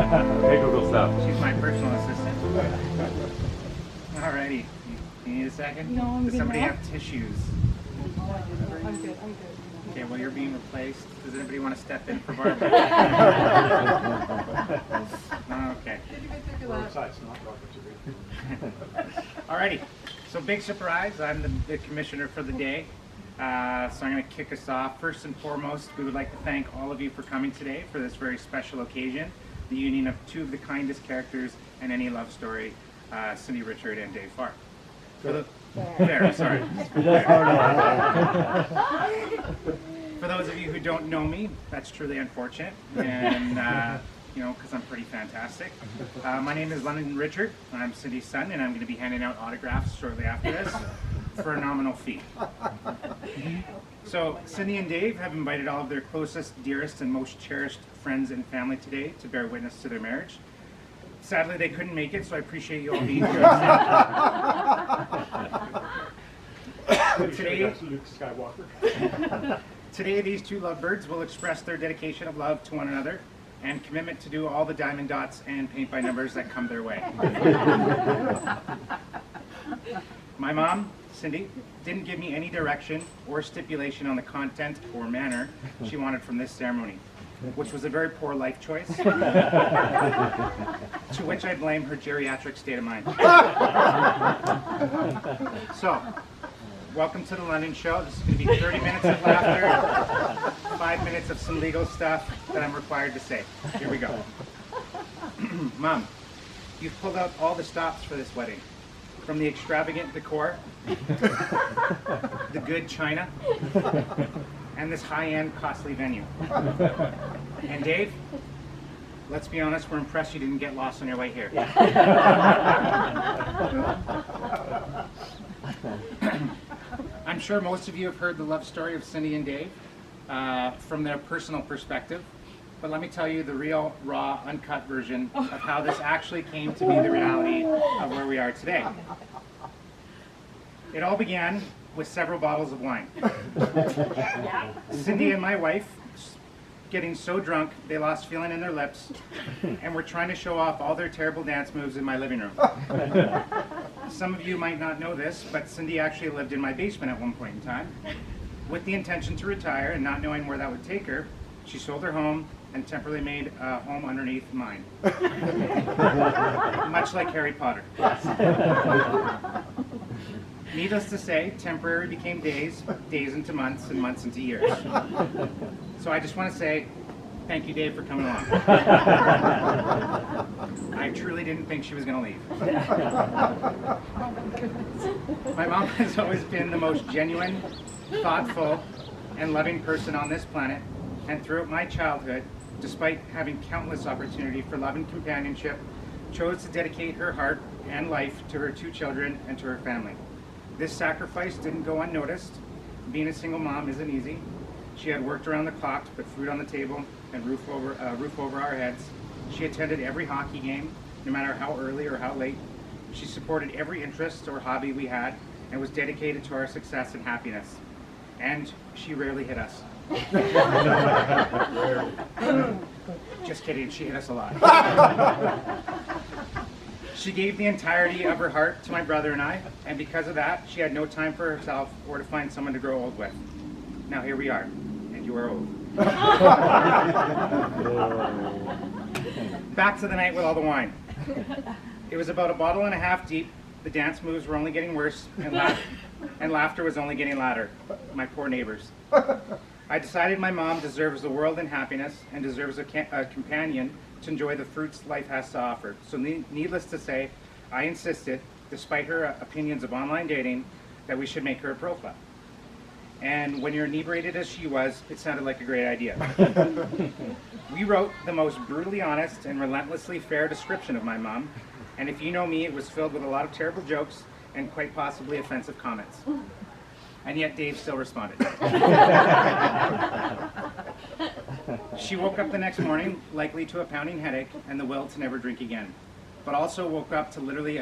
Hey, Google stuff. She's my personal assistant. Alrighty. You need a second? No, I'm Does good somebody now. have tissues? I'm good. Okay, well you're being replaced. Does anybody want to step in for Barbara? Okay. We're outside, it's not rocket to Alrighty. So big surprise. I'm the commissioner for the day. So I'm going to kick us off. First and foremost, we would like to thank all of you for coming today for this very special occasion, the union of two of the kindest characters in any love story, Cindy Richard and Dave Farr. There, sorry. For those of you who don't know me, that's truly unfortunate, and you know, because I'm pretty fantastic. My name is London Richard. I'm Cindy's son, and I'm going to be handing out autographs shortly after this for a nominal fee. So Cindy and Dave have invited all of their closest, dearest, and most cherished friends and family today to bear witness to their marriage. Sadly, they couldn't make it, so I appreciate you all being here. Today, Luke Skywalker. Today, these two lovebirds will express their dedication of love to one another and commitment to do all the diamond dots and paint by numbers that come their way. My mom, Cindy, didn't give me any direction or stipulation on the content or manner she wanted from this ceremony, which was a very poor life choice, to which I blame her geriatric state of mind. So, welcome to the London show. This is going to be 30 minutes of laughter, 5 minutes of some legal stuff that I'm required to say. Here we go. Mom, you've pulled out all the stops for this wedding. From the extravagant decor, the good china, and this high-end, costly venue. And Dave, let's be honest, we're impressed you didn't get lost on your way here. I'm sure most of you have heard the love story of Cindy and Dave from their personal perspective, but let me tell you the real, raw, uncut version of how this actually came to be the reality of where we are today. It all began with several bottles of wine. Cindy and my wife getting so drunk they lost feeling in their lips and were trying to show off all their terrible dance moves in my living room. Some of you might not know this, but Cindy actually lived in my basement at one point in time. With the intention to retire and not knowing where that would take her, she sold her home and temporarily made a home underneath mine. Much like Harry Potter. Needless to say, temporary became days, days into months, and months into years. So I just want to say, thank you, Dave, for coming along. I truly didn't think she was going to leave. My mom has always been the most genuine, thoughtful, and loving person on this planet, and throughout my childhood, despite having countless opportunity for love and companionship, chose to dedicate her heart and life to her two children and to her family. This sacrifice didn't go unnoticed. Being a single mom isn't easy. She had worked around the clock to put food on the table and roof over our heads. She attended every hockey game, no matter how early or how late. She supported every interest or hobby we had and was dedicated to our success and happiness. And she rarely hit us. Just kidding, she hit us a lot. She gave the entirety of her heart to my brother and I, and because of that, she had no time for herself or to find someone to grow old with. Now here we are, and you are old. Back to the night with all the wine. It was about a bottle and a half deep. The dance moves were only getting worse, and laughter was only getting louder. My poor neighbors. I decided my mom deserves the world and happiness and deserves a companion to enjoy the fruits life has to offer. So needless to say, I insisted, despite her opinions of online dating, that we should make her a profile. And when you're inebriated as she was, it sounded like a great idea. We wrote the most brutally honest and relentlessly fair description of my mom, and if you know me, it was filled with a lot of terrible jokes and quite possibly offensive comments. And yet Dave still responded. She woke up the next morning, likely to a pounding headache and the will to never drink again, but also woke up to literally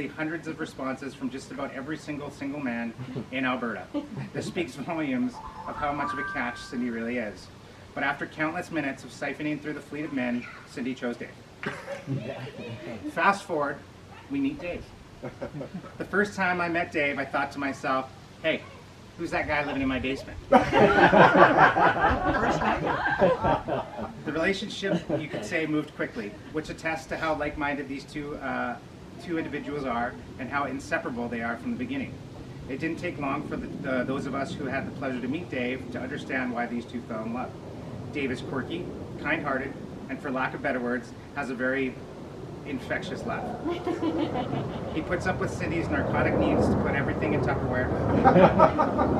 hundreds of responses from just about every single man in Alberta. This speaks volumes of how much of a catch Cindy really is. But after countless minutes of siphoning through the fleet of men, Cindy chose Dave. Fast forward, we meet Dave. The first time I met Dave, I thought to myself, hey, who's that guy living in my basement? The relationship, you could say, moved quickly, which attests to how like-minded these two individuals are and how inseparable they are from the beginning. It didn't take long for those of us who had the pleasure to meet Dave to understand why these two fell in love. Dave is quirky, kind-hearted, and for lack of better words, has a very infectious laugh. He puts up with Cindy's narcotic needs to put everything in Tupperware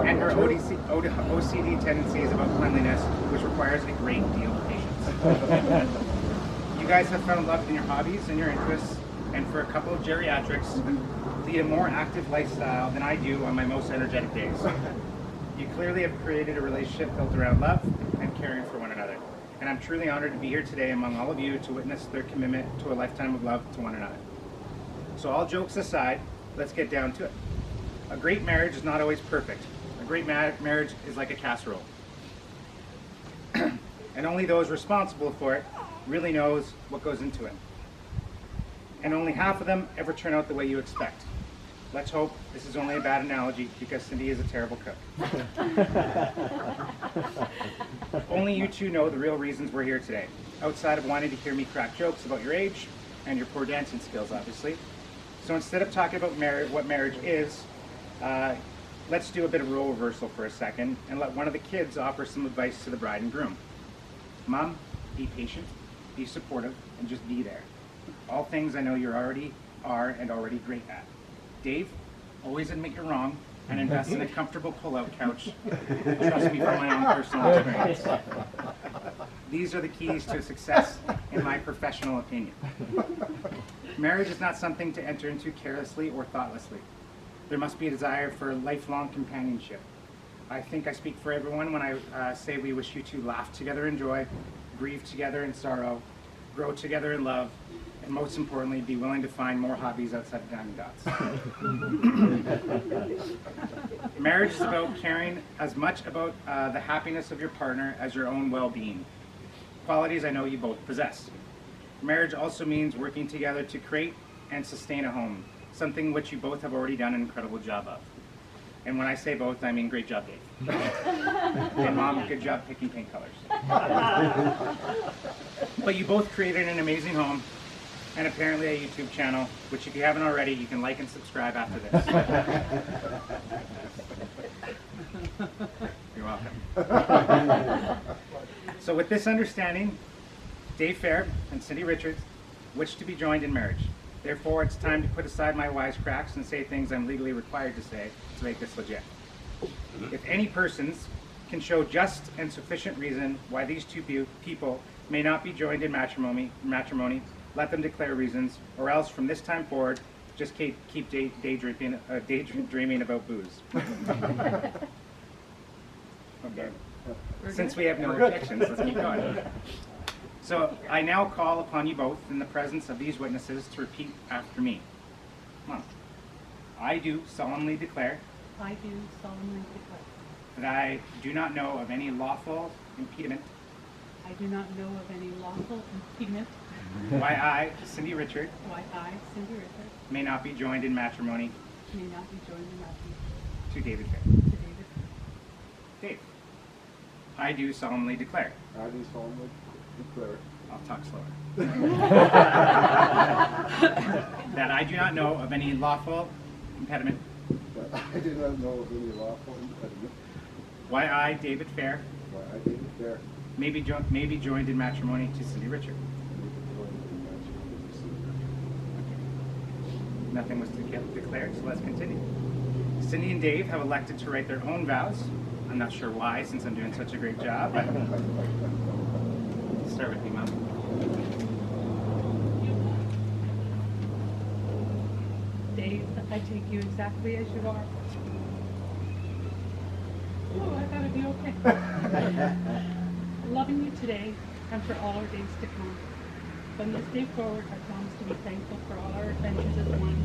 and her OCD tendencies about cleanliness, which requires a great deal of patience. You guys have found love in your hobbies and your interests, and for a couple of geriatrics, lead a more active lifestyle than I do on my most energetic days. You clearly have created a relationship built around love and caring for one another. And I'm truly honored to be here today among all of you to witness their commitment to a lifetime of love to one another. So all jokes aside, let's get down to it. A great marriage is not always perfect. A great marriage is like a casserole. And only those responsible for it really knows what goes into it. And only half of them ever turn out the way you expect. Let's hope this is only a bad analogy because Cindy is a terrible cook. Only you two know the real reasons we're here today, outside of wanting to hear me crack jokes about your age and your poor dancing skills, obviously. So instead of talking about what marriage is, let's do a bit of role reversal for a second and let one of the kids offer some advice to the bride and groom. Mom, be patient, be supportive, and just be there. All things I know you already are and already great at. Dave, always admit you're wrong and invest in a comfortable pull-out couch. Trust me from my own personal experience. These are the keys to success in my professional opinion. Marriage is not something to enter into carelessly or thoughtlessly. There must be a desire for lifelong companionship. I think I speak for everyone when I say we wish you to laugh together in joy, grieve together in sorrow, grow together in love, and most importantly, be willing to find more hobbies outside of Diamond Dots. Marriage is about caring as much about the happiness of your partner as your own well-being. Qualities I know you both possess. Marriage also means working together to create and sustain a home, something which you both have already done an incredible job of. And when I say both, I mean great job, Dave. And Mom, good job picking paint colors. But you both created an amazing home, and apparently a YouTube channel, which if you haven't already, you can like and subscribe after this. You're welcome. So with this understanding, Dave Fair and Cindy Richards wish to be joined in marriage. Therefore, it's time to put aside my wisecracks and say things I'm legally required to say to make this legit. If any persons can show just and sufficient reason why these two people may not be joined in matrimony, let them declare reasons, or else from this time forward, just keep daydreaming about booze. Okay. Since we have no objections, let's keep going. So I now call upon you both in the presence of these witnesses to repeat after me. Come on. I do solemnly declare I do solemnly declare that I do not know of any lawful impediment I do not know of any lawful impediment why I, Cindy Richard, why I, Cindy Richard, may not be joined in matrimony may not be joined in matrimony to David Fair. to David. Dave. I do solemnly declare. I do solemnly declare I'll talk slower. That I do not know of any lawful impediment that I do not know of any lawful impediment why I, David Fair, why I, David Fair, may be joined in matrimony to Cindy Richard. Nothing was declared, so let's continue. Cindy and Dave have elected to write their own vows. I'm not sure why, since I'm doing such a great job, but start with me, Mom. Dave, I take you exactly as you are. Oh, I gotta be okay. Loving you today and for all our days to come. From this day forward, I promise to be thankful for all our adventures as one,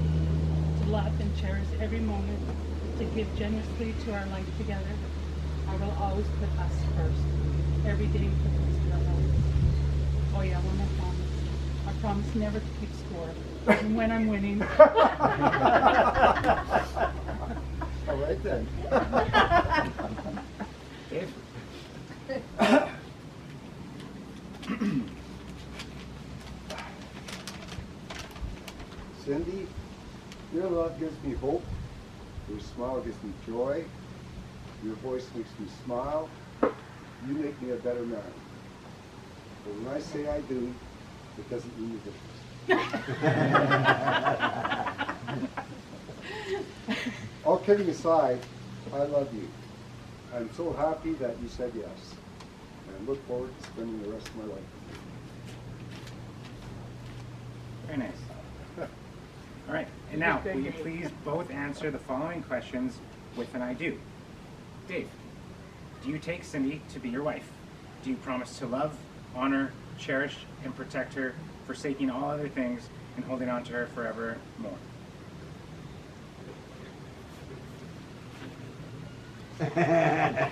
to love and cherish every moment, to give generously to our life together. I will always put us first. every day for the rest of our lives. Oh yeah, one more promise. I promise never to keep score, even when I'm winning. All right then. Dave? Cindy, your love gives me hope. Your smile gives me joy. Your voice makes me smile. You make me a better man. But when I say I do, it doesn't mean the difference. All kidding aside, I love you. I'm so happy that you said yes. And I look forward to spending the rest of my life with you. Very nice. All right, and now, will you please both answer the following questions with an I do? Dave, do you take Cindy to be your wife? Do you promise to love, honor, cherish, and protect her, forsaking all other things and holding on to her forevermore? I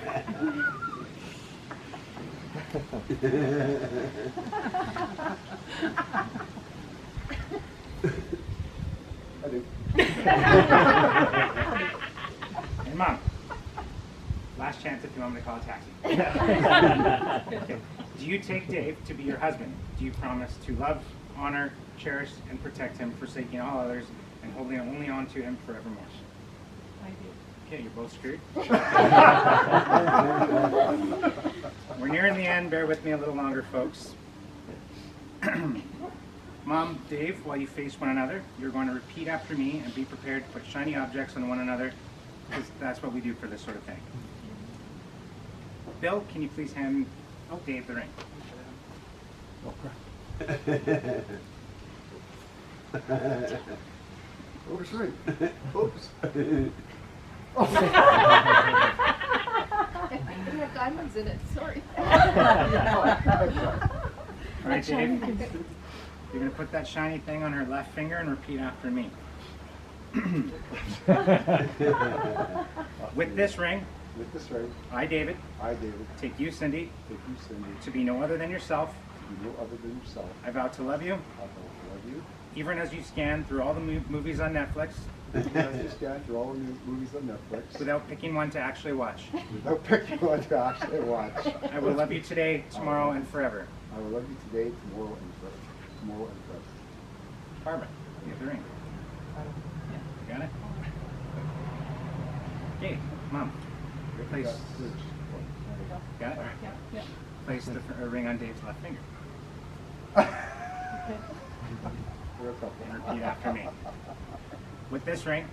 do. And Mom, last chance if you want me to call a taxi. Okay. Do you take Dave to be your husband? Do you promise to love, honor, cherish, and protect him, forsaking all others, and holding only on to him forevermore? I do. Okay, you're both screwed. We're nearing the end. Bear with me a little longer, folks. Mom, Dave, while you face one another, you're going to repeat after me and be prepared to put shiny objects on one another, because that's what we do for this sort of thing. Bill, can you please hand Dave the ring? Oops, right. Oops. You have diamonds in it, sorry. All right, Dave. You're going to put that shiny thing on her left finger and repeat after me. With this ring, With this ring, I, David, I, David, take you, Cindy, take you, Cindy, to be no other than yourself. to be no other than yourself. I vow to love you, I will love you. even as you scan through all the movies on Netflix, I just got through all the new movies on Netflix without picking one to actually watch. without picking one to actually watch. I will love you today, tomorrow, and forever. I will love you today, tomorrow, and forever. Tomorrow and forever. Barbara, you have the ring. You got it? Okay, Mom, place. Got it? Yeah, yeah. Place the ring on Dave's left finger. Okay. We're a couple. And repeat after me. With this ring,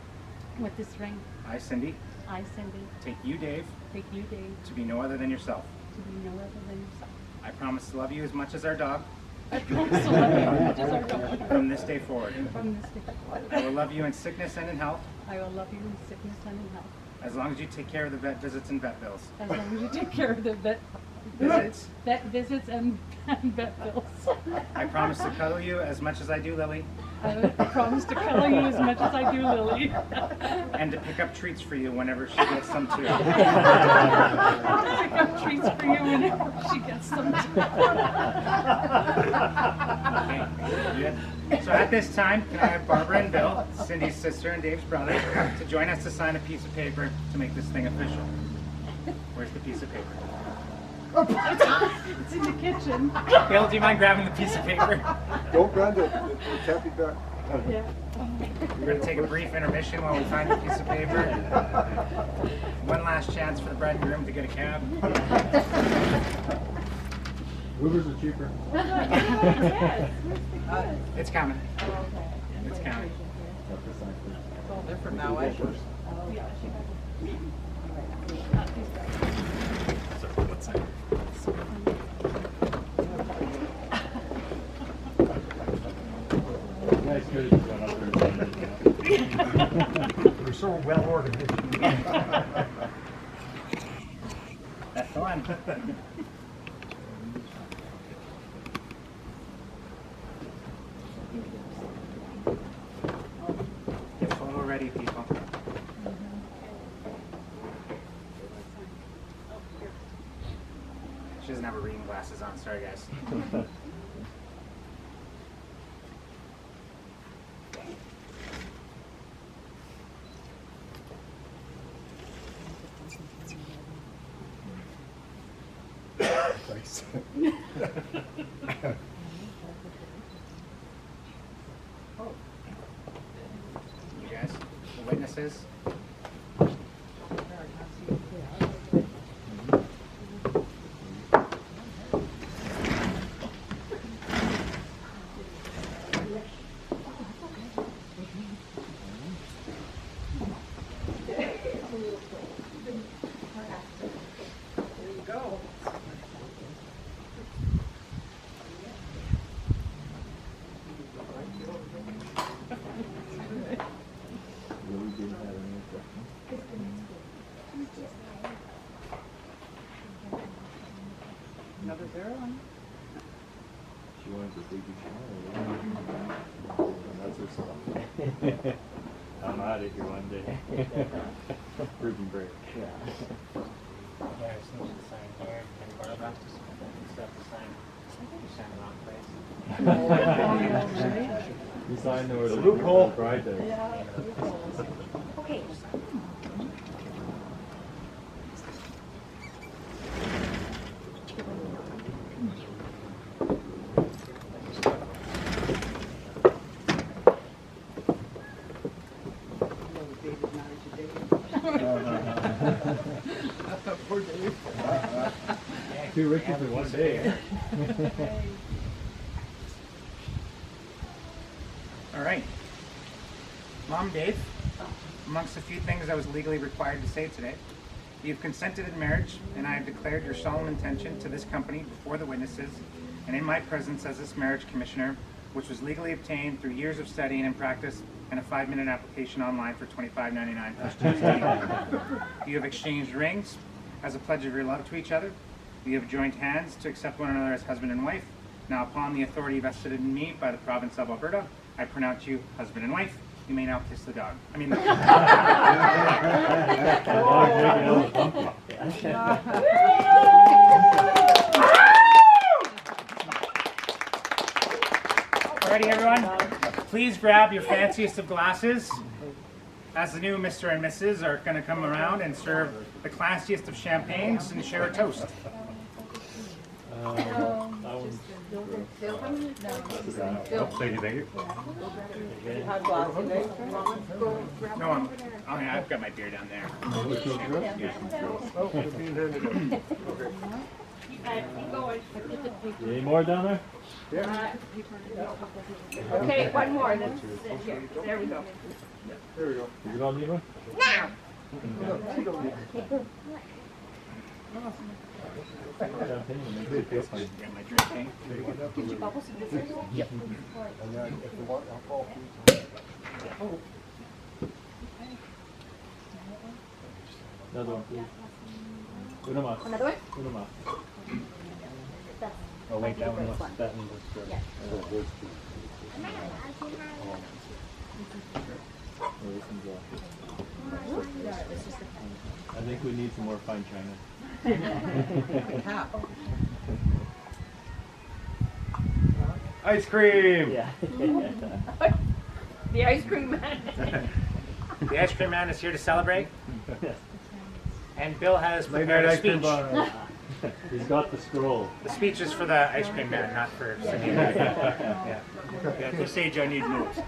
With this ring, I, Cindy, I, Cindy, take you, Dave, take you, Dave, to be no other than yourself. to be no other than yourself. I promise to love you as much as our dog I promise to love you as much as our dog. from this day forward. From this day forward. I will love you in sickness and in health, I will love you in sickness and in health, as long as you take care of the vet visits and vet bills. as long as you take care of the vet visits and vet bills. I promise to cuddle you as much as I do Lily, I promise to cuddle you as much as I do Lily. and to pick up treats for you whenever she gets some too. To pick up treats for you whenever she gets them too. Okay, good. So at this time, can I have Barbara and Bill, Cindy's sister and Dave's brother, to join us to sign a piece of paper to make this thing official? Where's the piece of paper? It's in the kitchen. Bill, do you mind grabbing the piece of paper? Don't grab it. It can't be done. Yeah. We're going to take a brief intermission while we find the piece of paper. One last chance for the bride and groom to get a cab. Ubers are cheaper. It's coming. It's coming. They're from now, eh? Nice good. We're so well organized. That's the one. Get photo ready, people. She doesn't doesn't have her reading glasses on. Sorry, guys. Thanks. You guys, the witnesses. Another zero on She wanted to take a shower. That's her stuff. I'm out of here one day. Prison break. Yeah, I just need you to sign here. And Barbara, you still have to sign. You signed the wrong place. You signed the order. Loophole. Bride does. Okay. Poor Dave. Two riches in one day. All right. Mom, Dave, amongst a few things I was legally required to say today, you've consented in marriage, and I have declared your solemn intention to this company before the witnesses and in my presence as this marriage commissioner, which was legally obtained through years of studying and practice and a 5-minute application online for $25.99 plus GST. You have exchanged rings as a pledge of your love to each other. You have joined hands to accept one another as husband and wife. Now, upon the authority vested in me by the province of Alberta, I pronounce you husband and wife. You may now kiss the dog. I mean, Alrighty, everyone. Please grab your fanciest of glasses, as the new Mr. and Mrs. are going to come around and serve the classiest of champagnes and share a toast. That one's Thank you, thank you. No, I've got my beer down there. Any more down there? Okay, one more. That's it here. There we go. There we go. You don't need one? Champagne will make you feel fine. Get my drinking. Did you bubble some this? Yep. And then if you want alcohol, please. Another one, please. Uno más. Another one? Uno más. Oh wait, that one was good. Yeah. Oh, this one's awesome. I think we need some more fine china. Ice cream! Yeah. The ice cream man. The ice cream man is here to celebrate, and Bill has Late prepared night a ice cream speech. bar. He's got the scroll. The speech is for the ice cream man, not for Cindy. Yeah. At this age, I need notes.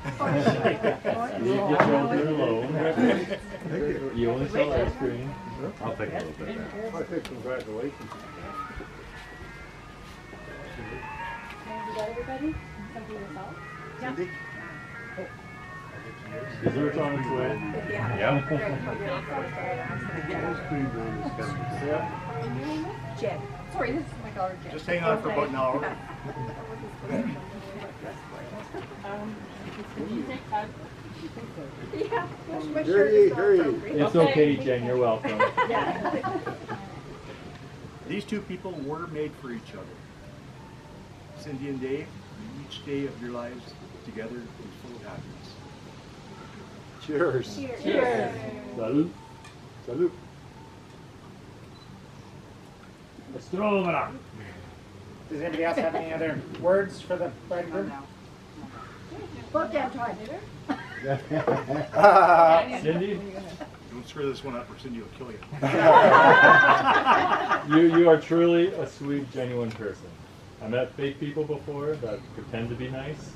You get your own beer alone. You only sell ice cream. I'll take a little bit of that. I think congratulations. You got everybody? Something yourself? Cindy? Dessert's on its way. Yeah. Ice cream man is coming. Jen. Sorry, this is my daughter Jen. Just hang on for about an hour. Yeah. My Hear shirt ye, is hear ye. not appropriate. It's okay, Jen. You're welcome. Yeah. These two people were made for each other. Cindy and Dave, each day of your lives together is full of happiness. Cheers. Cheers. Salud. Salute. Astrómala. Does anybody else have any other words for the bride and groom? Book damn time. Cindy, Don't screw this one up or Cindy will kill you. you are truly a sweet, genuine person. I met fake people before that pretend to be nice,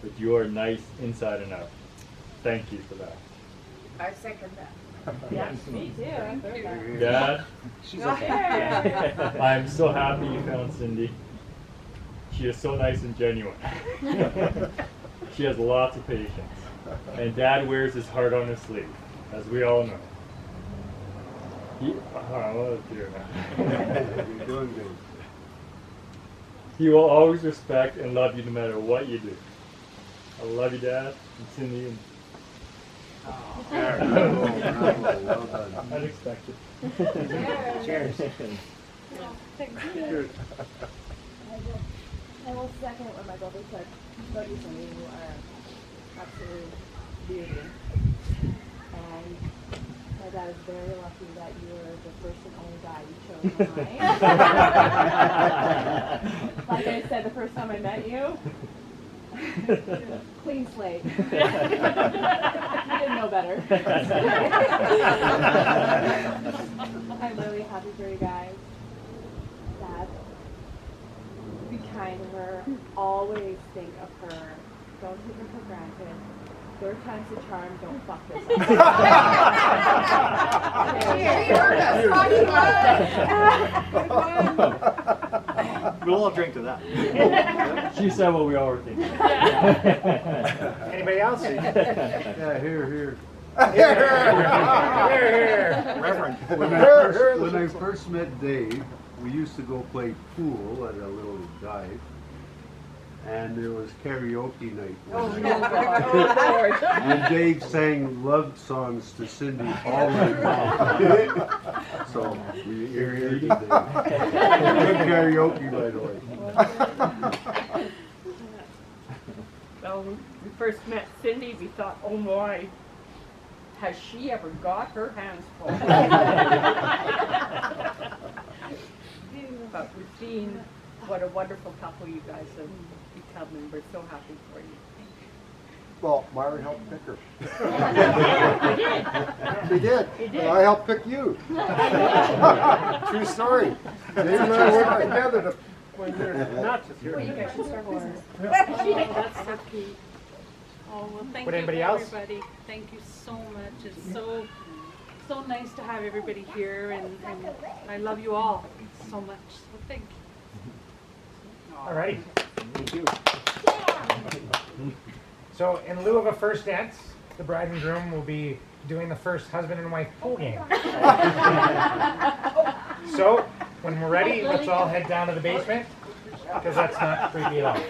but you are nice inside and out. Thank you for that. I second that. Yeah, me too. I heard that. Dad, She's okay. I'm so happy you found Cindy. She is so nice and genuine. She has lots of patience. And Dad wears his heart on his sleeve, as we all know. Oh dear. You're doing good. He will always respect and love you no matter what you do. I love you, Dad, and Cindy. And Well done. unexpected. Cheers. Cheers. I will second what my brother said. Love you, Cindy. You are absolutely beauty. And my dad is very lucky that you were the first and only guy you chose in life. Like I said, the first time I met you, clean slate. You didn't know better. I'm really happy for you guys. Dad, be kind to her. Always think of her. Don't take her for granted. Third time's the charm. Don't fuck this up. We'll all drink to that. She said what we all were thinking. Anybody else? Yeah, here. Here. Reverend. When I first met Dave, we used to go play pool at a little dive, and there was karaoke night. one night. And Dave sang love songs to Cindy all night long. So you're here today. Good karaoke, by the way. Well, when we first met Cindy, we thought, oh my, has she ever got her hands full? But we've seen what a wonderful couple you guys have become, and we're so happy for you. Well, Myron helped pick her. He did. And I helped pick you. True story. Dave and I worked together to when they're not just here. Well, you guys should start business. That's so cute. Oh, well, thank Would you, anybody else? everybody. Thank you so much. It's so nice to have everybody here, and I love you all so much. So thank you. All right. So, in lieu of a first dance, the bride and groom will be doing the first husband and wife pool game. So, when we're ready, let's all head down to the basement, because that's not creepy at all.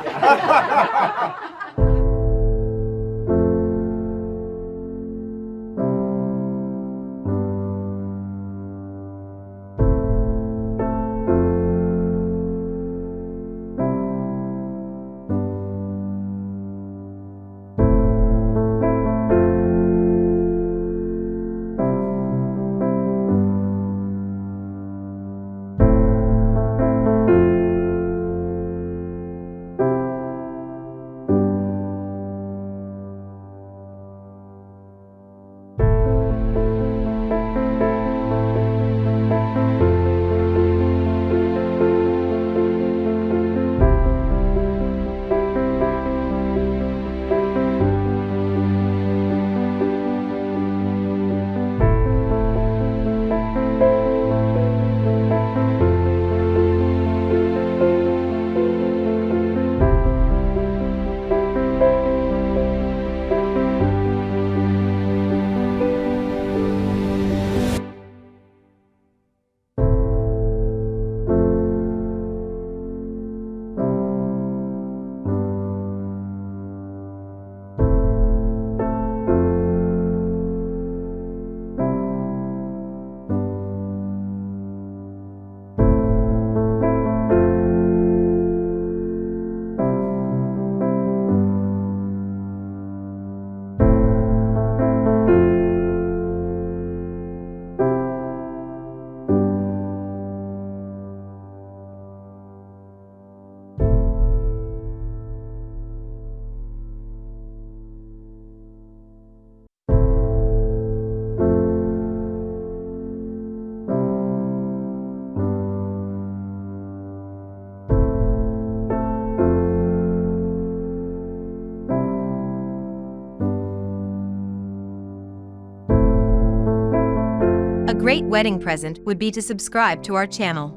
great wedding present would be to subscribe to our channel.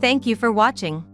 Thank you for watching.